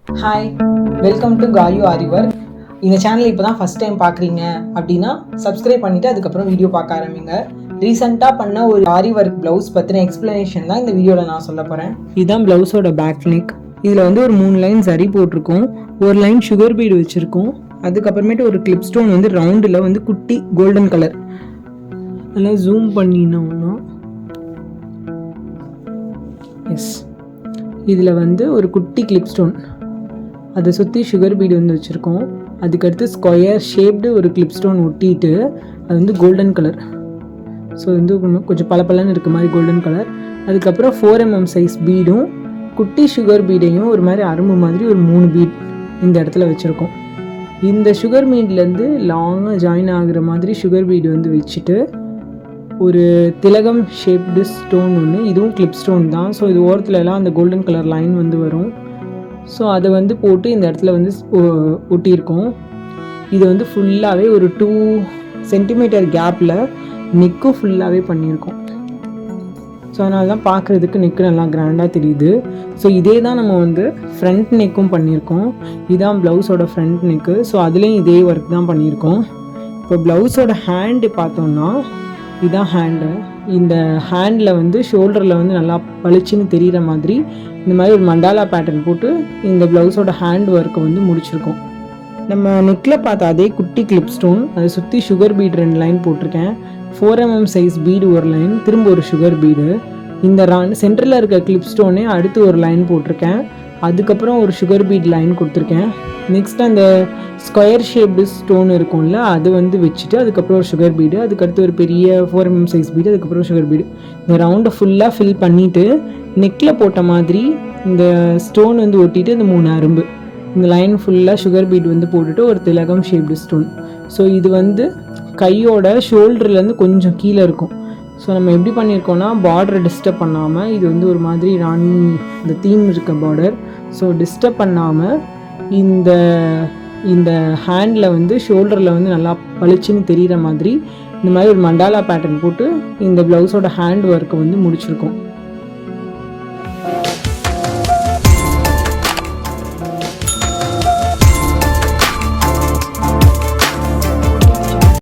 Hi, welcome to Kayu Aari work. இந்த channel இப்போ தான் ஃபஸ்ட் டைம் பார்க்குறீங்க அப்படின்னா சப்ஸ்கிரைப் பண்ணிவிட்டு அதுக்கப்புறம் வீடியோ பார்க்க ஆரம்பிங்க. ரீசெண்டாக பண்ண ஒரு ஆரி ஒர்க் ப்ளவுஸ் பற்றின எக்ஸ்ப்ளனேஷன் தான் இந்த வீடியோவில் நான் சொல்ல போகிறேன். இதுதான் ப்ளவுஸோட பேக் நெக். இதில் வந்து ஒரு 3 லைன் சரி போட்டிருக்கோம், ஒரு லைன் சுகர் பீடு வச்சுருக்கோம், அதுக்கப்புறமேட்டு ஒரு கிளிப் ஸ்டோன் வந்து ரவுண்டில் வந்து குட்டி கோல்டன் கலர். அதெல்லாம் ஜூம் பண்ணினோம்னா எஸ், இதில் வந்து ஒரு குட்டி கிளிப் ஸ்டோன், அதை சுற்றி சுகர் பீடு வந்து வச்சுருக்கோம். அதுக்கடுத்து ஸ்கொயர் ஷேப்டு ஒரு கிளிப் ஸ்டோன் ஒட்டிட்டு அது வந்து கோல்டன் கலர். ஸோ வந்து கொஞ்சம் பளபளன்னு இருக்க மாதிரி கோல்டன் கலர். அதுக்கப்புறம் 4mm சைஸ் பீடும் குட்டி சுகர் பீடையும் ஒரு மாதிரி அரும்பு மாதிரி ஒரு 3 பீட் இந்த இடத்துல வச்சுருக்கோம். இந்த சுகர் பீட்லேருந்து லாங்காக ஜாயின் ஆகுற மாதிரி சுகர் பீடு வந்து வச்சுட்டு ஒரு திலகம் ஷேப்டு ஸ்டோன் ஒன்று, இதுவும் கிளிப் ஸ்டோன் தான். ஸோ இது ஓரத்துலலாம் அந்த கோல்டன் கலர் லைன் வந்து வரும். ஸோ அதை வந்து போட்டு இந்த இடத்துல வந்து ஒட்டியிருக்கோம். இது வந்து ஃபுல்லாகவே ஒரு 2 சென்டிமீட்டர் கேப்பில் நெக்கும் ஃபுல்லாகவே பண்ணியிருக்கோம். ஸோ அதனால தான் பார்க்குறதுக்கு நெக்கு நல்லா கிராண்டாக தெரியுது. ஸோ இதே தான் நம்ம வந்து ஃப்ரண்ட் நெக்கும் பண்ணியிருக்கோம். இதுதான் ப்ளவுஸோட ஃப்ரண்ட் நெக்கு. ஸோ அதுலேயும் இதே ஒர்க் தான் பண்ணியிருக்கோம். இப்போ ப்ளவுஸோட ஹேண்டு பார்த்தோம்னா இதுதான் ஹேண்டு. இந்த ஹேண்டில் வந்து ஷோல்டரில் வந்து நல்லா பளிச்சுன்னு தெரிகிற மாதிரி இந்த மாதிரி ஒரு மண்டாலா பேட்டர்ன் போட்டு இந்த ப்ளவுஸோட ஹேண்ட் ஒர்க்கை வந்து முடிச்சிருக்கோம். நம்ம நெக்கில் பார்த்த அதே குட்டி கிளிப் ஸ்டோன், அதை சுற்றி சுகர் பீடு 2 லைன் போட்டிருக்கேன். 4mm சைஸ் பீடு ஒரு லைன், திரும்ப ஒரு சுகர் பீடு. இந்த சென்டரில் இருக்க கிளிப் ஸ்டோனே அடுத்து ஒரு லைன் போட்டிருக்கேன். அதுக்கப்புறம் ஒரு சுகர் பீட் லைன் கொடுத்துருக்கேன். நெக்ஸ்ட் அந்த ஸ்கொயர் ஷேப்டு ஸ்டோன் இருக்கும்ல, அது வந்து வச்சுட்டு அதுக்கப்புறம் ஒரு சுகர் பீடு, அதுக்கடுத்து ஒரு பெரிய 4mm சைஸ் பீடு, அதுக்கப்புறம் சுகர் பீடு. இந்த ரவுண்டை ஃபுல்லாக ஃபில் பண்ணிவிட்டு நெக்கில் போட்ட மாதிரி இந்த ஸ்டோன் வந்து ஒட்டிட்டு இந்த 3 அரும்பு இந்த லைன் ஃபுல்லாக சுகர் பீட் வந்து போட்டுட்டு ஒரு திலகம் ஷேப்டு ஸ்டோன். ஸோ இது வந்து கையோட ஷோல்டர்லேருந்து கொஞ்சம் கீழே இருக்கும். ஸோ நம்ம எப்படி பண்ணியிருக்கோன்னா பார்டரை டிஸ்டர்ப் பண்ணாமல், இது வந்து ஒரு மாதிரி ராணி இந்த தீம் இருக்க பார்டர், ஸோ டிஸ்டர்ப் பண்ணாமல் இந்த இந்த ஹேண்டில் வந்து ஷோல்டரில் வந்து நல்லா பளிச்சுன்னு தெரிகிற மாதிரி இந்த மாதிரி ஒரு மண்டாலா பேட்டர்ன் போட்டு இந்த ப்ளவுஸோட ஹேண்ட் ஒர்க்கை வந்து முடிச்சிருக்கோம்.